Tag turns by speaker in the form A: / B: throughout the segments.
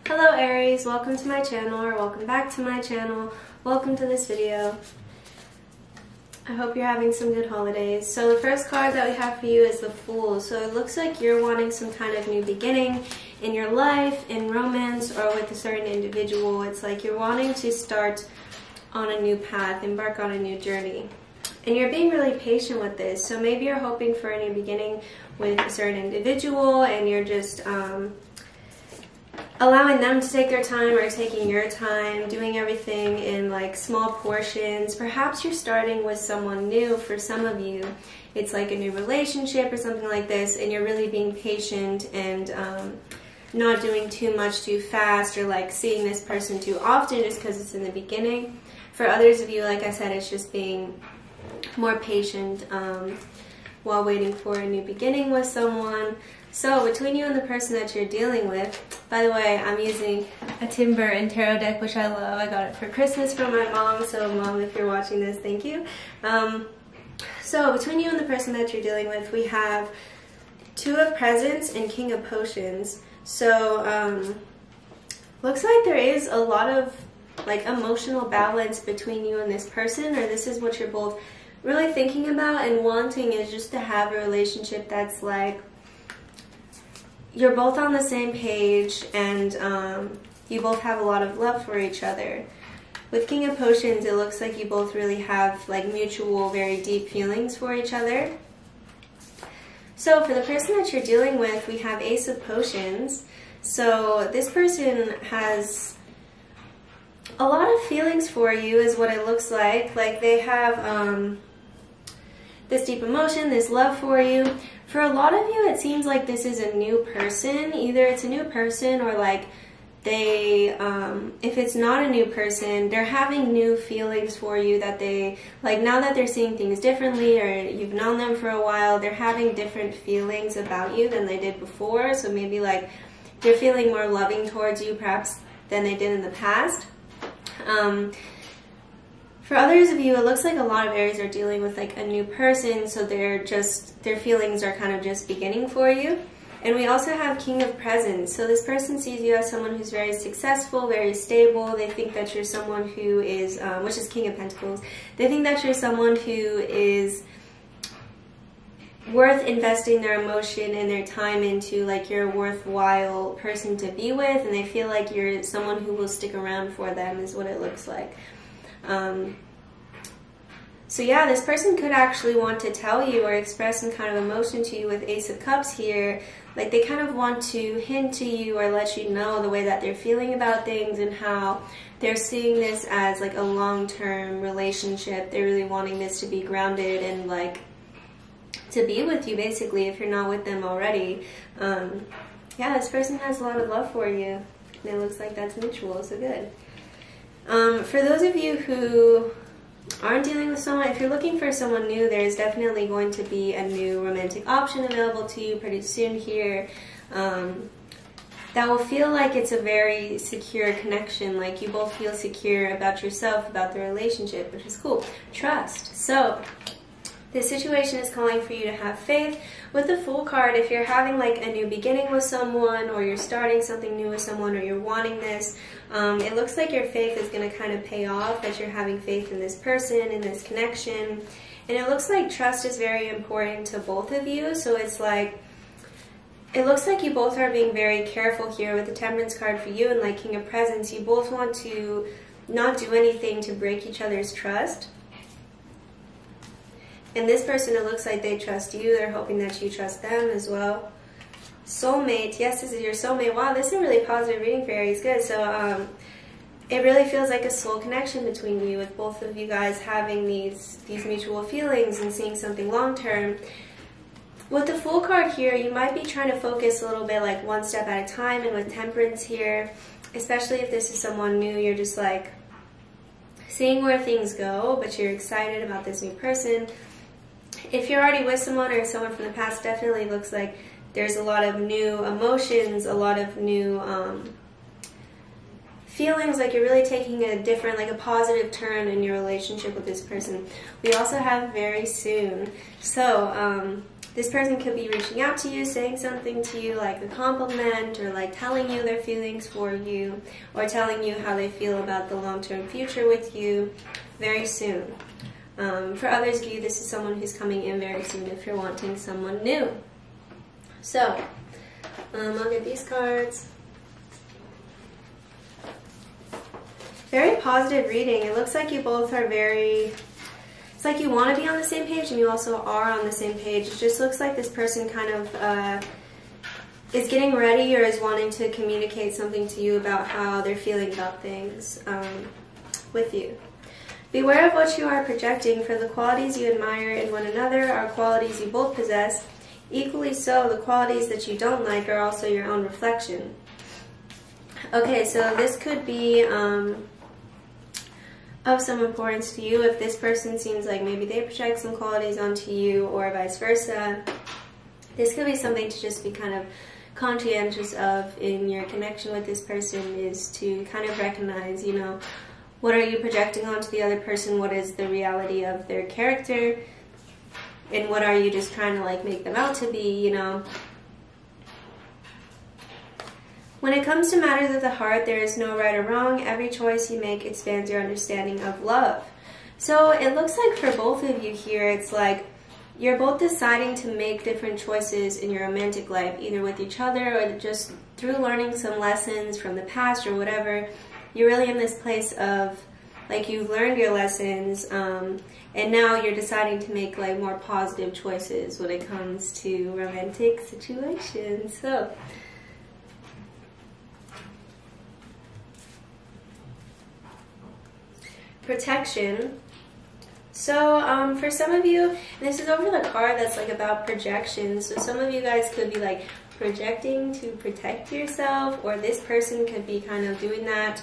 A: Hello Aries, welcome to my channel, or welcome back to my channel. Welcome to this video. I hope you're having some good holidays. So the first card that we have for you is the Fool. So it looks like you're wanting some kind of new beginning in your life, in romance, or with a certain individual. It's like you're wanting to start on a new path, embark on a new journey. And you're being really patient with this. So maybe you're hoping for a new beginning with a certain individual and you're just allowing them to take their time or taking your time, doing everything in like small portions. Perhaps you're starting with someone new. For some of you, it's like a new relationship or something like this, and you're really being patient and not doing too much too fast, or like seeing this person too often just because it's in the beginning. For others of you, like I said, it's just being more patient while waiting for a new beginning with someone. So between you and the person that you're dealing with, by the way, I'm using a Tim Burton tarot deck, which I love. I got it for Christmas from my mom, so Mom, if you're watching this, thank you. So between you and the person that you're dealing with, we have Two of Presents and King of Potions. So looks like there is a lot of like emotional balance between you and this person, or this is what you're both really thinking about and wanting, is just to have a relationship that's like you're both on the same page and you both have a lot of love for each other. With King of Potions, it looks like you both really have like mutual, very deep feelings for each other. So for the person that you're dealing with, we have Ace of Potions. So this person has a lot of feelings for you is what it looks like. Like they have this deep emotion, this love for you. For a lot of you, it seems like this is a new person. Either it's a new person, or like they, if it's not a new person, they're having new feelings for you that they, like now that they're seeing things differently, or you've known them for a while, they're having different feelings about you than they did before. So maybe like they're feeling more loving towards you perhaps than they did in the past. For others of you, it looks like a lot of Aries are dealing with like a new person, so their feelings are kind of just beginning for you. And we also have King of Presents. So this person sees you as someone who's very successful, very stable. They think that you're someone who is, which is King of Pentacles. They think that you're someone who is worth investing their emotion and their time into, like you're a worthwhile person to be with, and they feel like you're someone who will stick around for them, is what it looks like. So yeah, this person could actually want to tell you or express some kind of emotion to you with Ace of Cups here. Like they kind of want to hint to you or let you know the way that they're feeling about things and how they're seeing this as like a long-term relationship. They're really wanting this to be grounded and like to be with you, basically, if you're not with them already. Yeah, this person has a lot of love for you, and it looks like that's mutual, so good. For those of you who aren't dealing with someone, if you're looking for someone new, there's definitely going to be a new romantic option available to you pretty soon here. That will feel like it's a very secure connection, like you both feel secure about yourself, about the relationship, which is cool. Trust. So this situation is calling for you to have faith. With the Fool card, if you're having like a new beginning with someone, or you're starting something new with someone, or you're wanting this, it looks like your faith is going to kind of pay off, that you're having faith in this person, in this connection. And it looks like trust is very important to both of you. So it's like, it looks like you both are being very careful here with the Temperance card for you, and like King of Presents, you both want to not do anything to break each other's trust. And this person, it looks like they trust you. They're hoping that you trust them as well. Soulmate. Yes, this is your soulmate. Wow, this is a really positive reading for Aries. Good. So it really feels like a soul connection between you, with both of you guys having these mutual feelings and seeing something long term. With the Fool card here, you might be trying to focus a little bit like one step at a time. And with Temperance here, especially if this is someone new, you're just like seeing where things go, but you're excited about this new person. If you're already with someone, or someone from the past, definitely looks like there's a lot of new emotions, a lot of new feelings, like you're really taking a different, like a positive turn in your relationship with this person. We also have very soon. So This person could be reaching out to you, saying something to you like a compliment, or like telling you their feelings for you, or telling you how they feel about the long-term future with you very soon. For others of you, this is someone who's coming in very soon if you're wanting someone new. So, I'll get these cards. Very positive reading. It looks like you both are very... It's like you want to be on the same page and you also are on the same page. It just looks like this person kind of is getting ready or is wanting to communicate something to you about how they're feeling about things with you. Beware of what you are projecting, for the qualities you admire in one another are qualities you both possess. Equally so, the qualities that you don't like are also your own reflection. Okay, so this could be of some importance to you if this person seems like maybe they project some qualities onto you or vice versa. This could be something to just be kind of conscientious of in your connection with this person, is to kind of recognize, you know, what are you projecting onto the other person, what is the reality of their character, and what are you just trying to like make them out to be, you know. When it comes to matters of the heart, there is no right or wrong. Every choice you make expands your understanding of love. So it looks like for both of you here, it's like you're both deciding to make different choices in your romantic life, either with each other or just through learning some lessons from the past or whatever. You're really in this place of like you've learned your lessons, and now you're deciding to make like more positive choices when it comes to romantic situations. So protection. So for some of you, this is over the card that's like about projection. So some of you guys could be like projecting to protect yourself, or this person could be kind of doing that.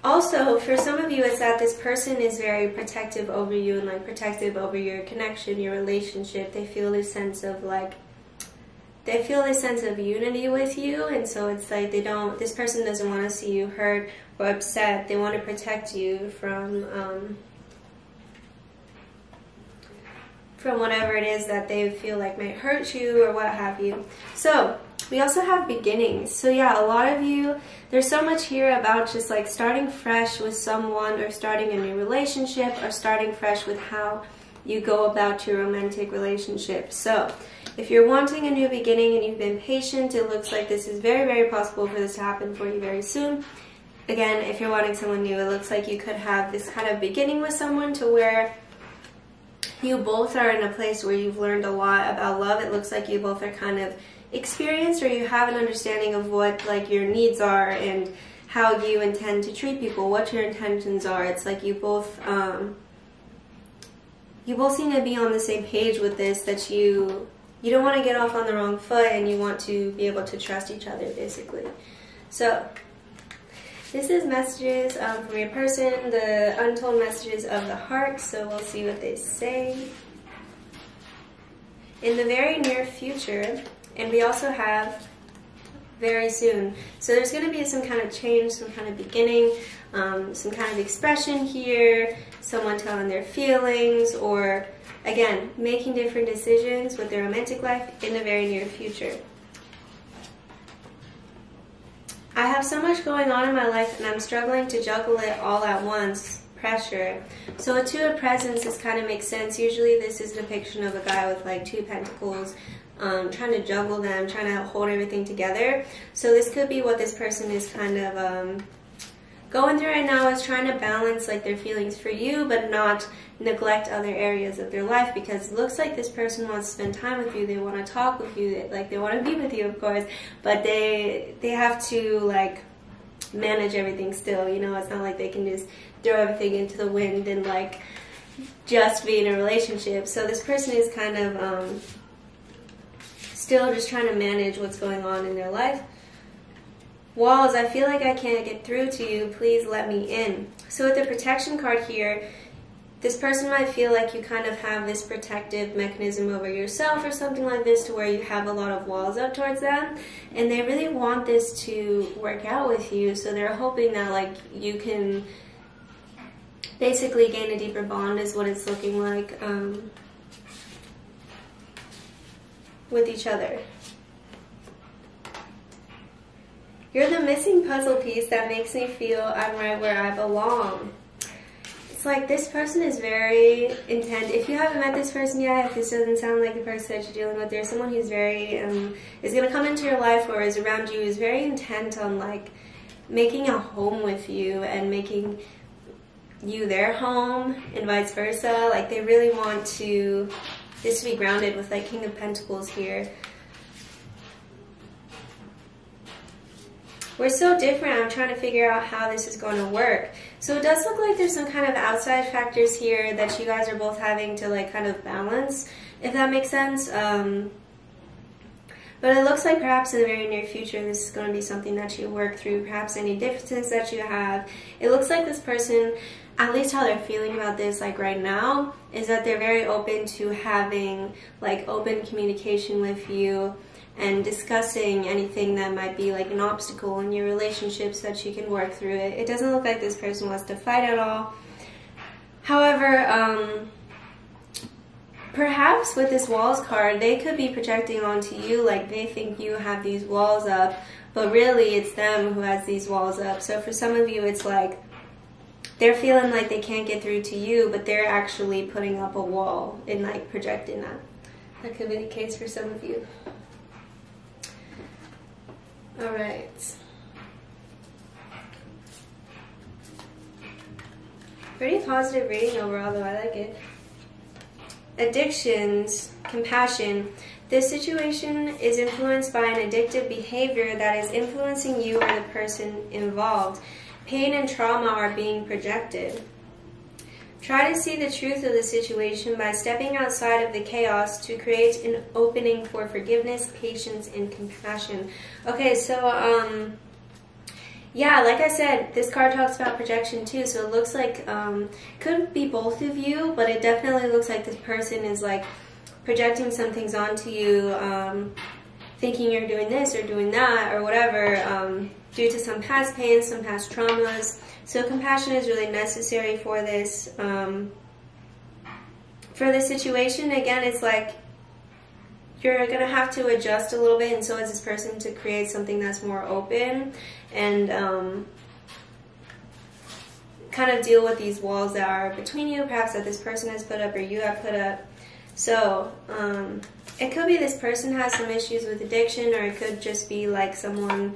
A: Also, for some of you, it's that this person is very protective over you and like protective over your connection, your relationship. They feel this sense of like, they feel this sense of unity with you, and so it's like they don't, this person doesn't want to see you hurt or upset. They want to protect you from whatever it is that they feel like might hurt you or what have you. So we also have beginnings. So yeah, a lot of you, there's so much here about just like starting fresh with someone, or starting a new relationship, or starting fresh with how you go about your romantic relationship. So if you're wanting a new beginning and you've been patient, it looks like this is very, very possible for this to happen for you very soon. Again, if you're wanting someone new, it looks like you could have this kind of beginning with someone to where you both are in a place where you've learned a lot about love. It looks like you both are kind of experienced, or you have an understanding of what like your needs are and how you intend to treat people, what your intentions are. It's like you both seem to be on the same page with this, that you don't want to get off on the wrong foot, and you want to be able to trust each other, basically. So this is messages from your person, the untold messages of the heart. So we'll see what they say. In the very near future, and we also have very soon. So there's going to be some kind of change, some kind of beginning, some kind of expression here, someone telling their feelings, or again, making different decisions with their romantic life in the very near future. I have so much going on in my life and I'm struggling to juggle it all at once. Pressure. So a Two of Presents, this kind of makes sense. Usually this is a depiction of a guy with like two pentacles, trying to juggle them, trying to hold everything together. So this could be what this person is kind of going through right now, is trying to balance like their feelings for you, but not neglect other areas of their life, because it looks like this person wants to spend time with you. They want to talk with you, like they want to be with you, of course, but they have to like manage everything still, you know. It's not like they can just throw everything into the wind and like just be in a relationship. So this person is kind of still just trying to manage what's going on in their life. Walls, I feel like I can't get through to you. Please let me in. So with the protection card here, this person might feel like you kind of have this protective mechanism over yourself or something like this, to where you have a lot of walls up towards them, and they really want this to work out with you. So they're hoping that like you can basically gain a deeper bond, is what it's looking like. with each other. You're the missing puzzle piece that makes me feel I'm right where I belong. It's like this person is very intent. If you haven't met this person yet, if this doesn't sound like the person that you're dealing with, there's someone who's very, is going to come into your life or is around you, is very intent on like making a home with you and making you their home and vice versa. Like they really want to, this to be grounded with like King of Pentacles here. We're so different. I'm trying to figure out how this is going to work. So it does look like there's some kind of outside factors here that you guys are both having to like kind of balance, if that makes sense. But it looks like perhaps in the very near future this is going to be something that you work through, perhaps any differences that you have. It looks like this person, at least how they're feeling about this like right now, is that they're very open to having like open communication with you and discussing anything that might be like an obstacle in your relationship so that you can work through it. It doesn't look like this person wants to fight at all. However, perhaps with this walls card, they could be projecting onto you like they think you have these walls up, but really it's them who has these walls up. So for some of you, it's like they're feeling like they can't get through to you, but they're actually putting up a wall and like projecting that. That could be the case for some of you. All right. Pretty positive reading overall, though. I like it. Addictions, compassion. This situation is influenced by an addictive behavior that is influencing you or the person involved. Pain and trauma are being projected. Try to see the truth of the situation by stepping outside of the chaos to create an opening for forgiveness, patience, and compassion. Okay, so, yeah, like I said, this card talks about projection too, so it looks like, could be both of you, but it definitely looks like this person is like projecting some things onto you, thinking you're doing this or doing that or whatever, due to some past pain, some past traumas. So compassion is really necessary for this. For this situation, again, it's like you're going to have to adjust a little bit, and so is this person, to create something that's more open and kind of deal with these walls that are between you, perhaps that this person has put up or you have put up. So it could be this person has some issues with addiction, or it could just be like someone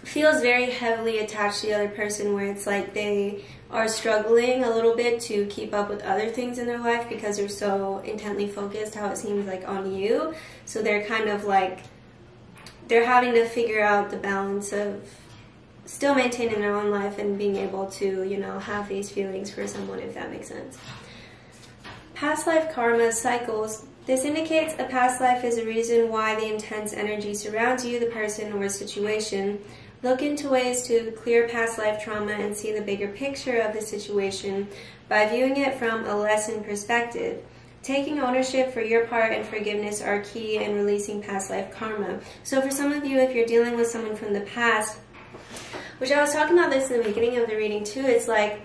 A: feels very heavily attached to the other person, where it's like they are struggling a little bit to keep up with other things in their life because they're so intently focused, how it seems like, on you. So they're kind of like, they're having to figure out the balance of still maintaining their own life and being able to, you know, have these feelings for someone, if that makes sense. Past life karma cycles. This indicates a past life is a reason why the intense energy surrounds you, the person, or situation. Look into ways to clear past life trauma and see the bigger picture of the situation by viewing it from a lesson perspective. Taking ownership for your part and forgiveness are key in releasing past life karma. So for some of you, if you're dealing with someone from the past, which I was talking about this in the beginning of the reading too, it's like,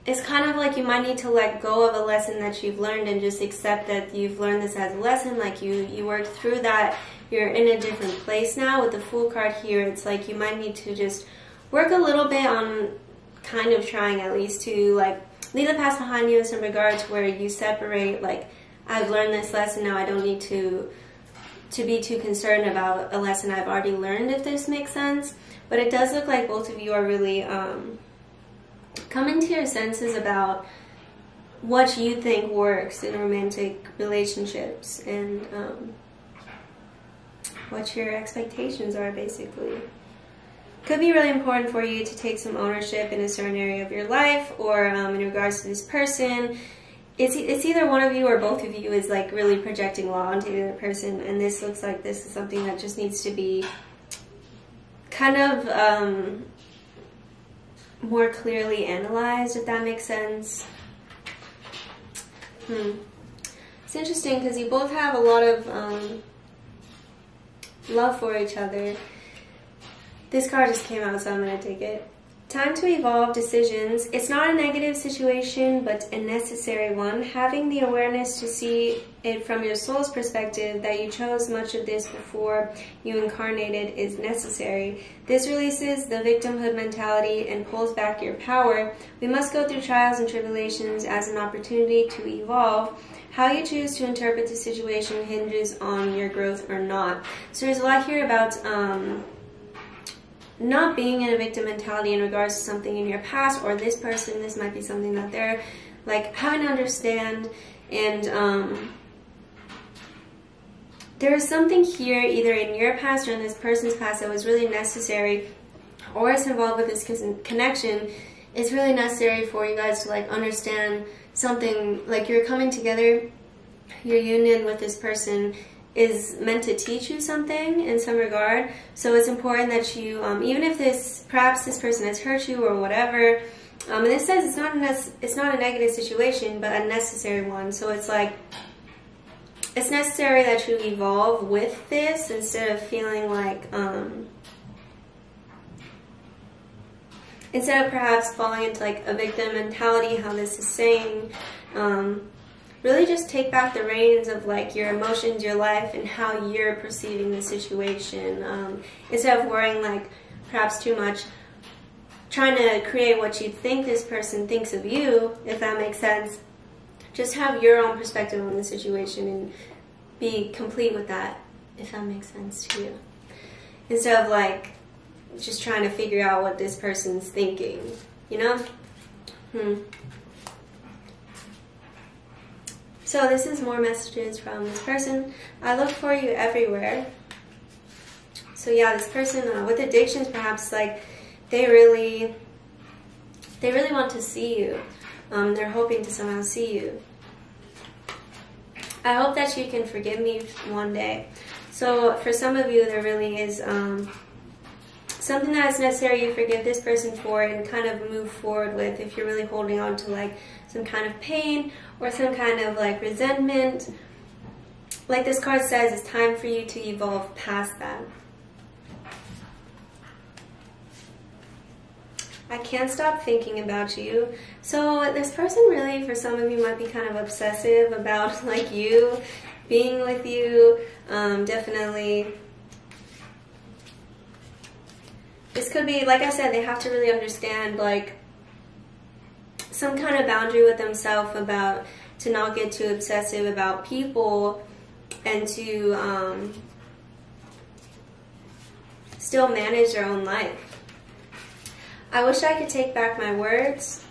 A: it's kind of like you might need to let go of a lesson that you've learned and just accept that you've learned this as a lesson, like you worked through that. You're in a different place now. With the Fool card here, it's like you might need to just work a little bit on kind of trying at least to like leave the past behind you in some regards, where you separate, like, I've learned this lesson, now I don't need to be too concerned about a lesson I've already learned, if this makes sense. But it does look like both of you are really coming to your senses about what you think works in romantic relationships and what your expectations are, basically. Could be really important for you to take some ownership in a certain area of your life, or in regards to this person. It's either one of you or both of you is like really projecting law onto the other person, and this looks like this is something that just needs to be kind of more clearly analyzed, if that makes sense. It's interesting because you both have a lot of love for each other. This card just came out, so I'm going to take it. Time to evolve decisions. It's not a negative situation, but a necessary one. Having the awareness to see it from your soul's perspective that you chose much of this before you incarnated is necessary. This releases the victimhood mentality and pulls back your power. We must go through trials and tribulations as an opportunity to evolve. How you choose to interpret the situation hinges on your growth or not. So there's a lot here about not being in a victim mentality in regards to something in your past, or this person, this might be something that they're like having to understand. And there is something here either in your past or in this person's past that was really necessary, or it's involved with this connection. It's really necessary for you guys to like understand something, like you're coming together, your union with this person is meant to teach you something in some regard. So it's important that you, even if perhaps this person has hurt you or whatever, and this says it's not a negative situation, but a necessary one. So it's like, it's necessary that you evolve with this instead of feeling like, instead of perhaps falling into like a victim mentality, how this is saying, really just take back the reins of like your emotions, your life, and how you're perceiving the situation. Instead of worrying like perhaps too much, trying to create what you think this person thinks of you, if that makes sense. Just have your own perspective on the situation and be complete with that, if that makes sense to you. Instead of like just trying to figure out what this person's thinking, you know? So this is more messages from this person. I look for you everywhere. So yeah, this person with addictions, perhaps like they really want to see you. They're hoping to somehow see you. I hope that you can forgive me one day. So for some of you, there really is something that is necessary you forgive this person for and kind of move forward with if you're really holding on to like some kind of pain or some kind of like resentment. Like this card says, it's time for you to evolve past that. I can't stop thinking about you. So this person really, for some of you, might be kind of obsessive about like you, being with you. Definitely. This could be, like I said, they have to really understand like some kind of boundary with themselves about to not get too obsessive about people and to still manage their own life. I wish I could take back my words.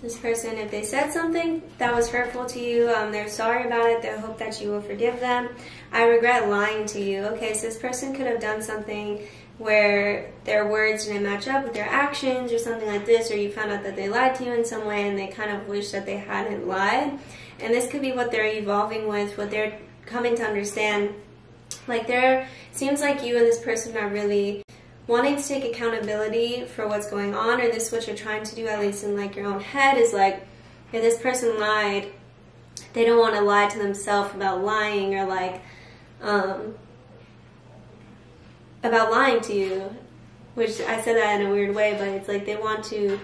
A: This person, if they said something that was hurtful to you, they're sorry about it. They hope that you will forgive them. I regret lying to you. Okay, so this person could have done something where their words didn't match up with their actions or something like this, or you found out that they lied to you in some way and they kind of wish that they hadn't lied. And this could be what they're evolving with, what they're coming to understand. Like seems like you and this person are really wanting to take accountability for what's going on, or this is what you're trying to do, at least in like your own head, is like, if this person lied, they don't want to lie to themselves about lying, or like about lying to you, which I said that in a weird way, but it's like they want to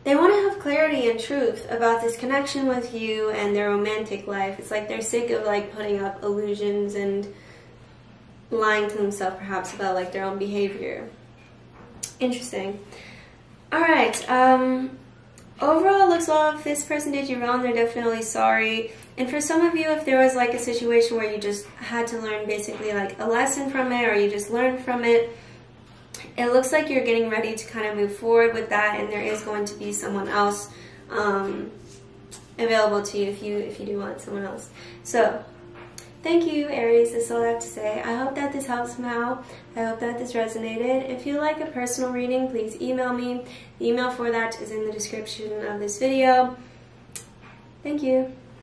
A: have clarity and truth about this connection with you and their romantic life. It's like they're sick of like putting up illusions and lying to themselves perhaps about like their own behavior. Interesting. Alright, overall, looks like if this person did you wrong, they're definitely sorry. And for some of you, if there was like a situation where you just had to learn basically like a lesson from it, or you just learned from it, it looks like you're getting ready to kind of move forward with that, and there is going to be someone else available to you if you do want someone else. So thank you, Aries. That's all I have to say. I hope that this helps somehow. I hope that this resonated. If you'd like a personal reading, please email me. The email for that is in the description of this video. Thank you.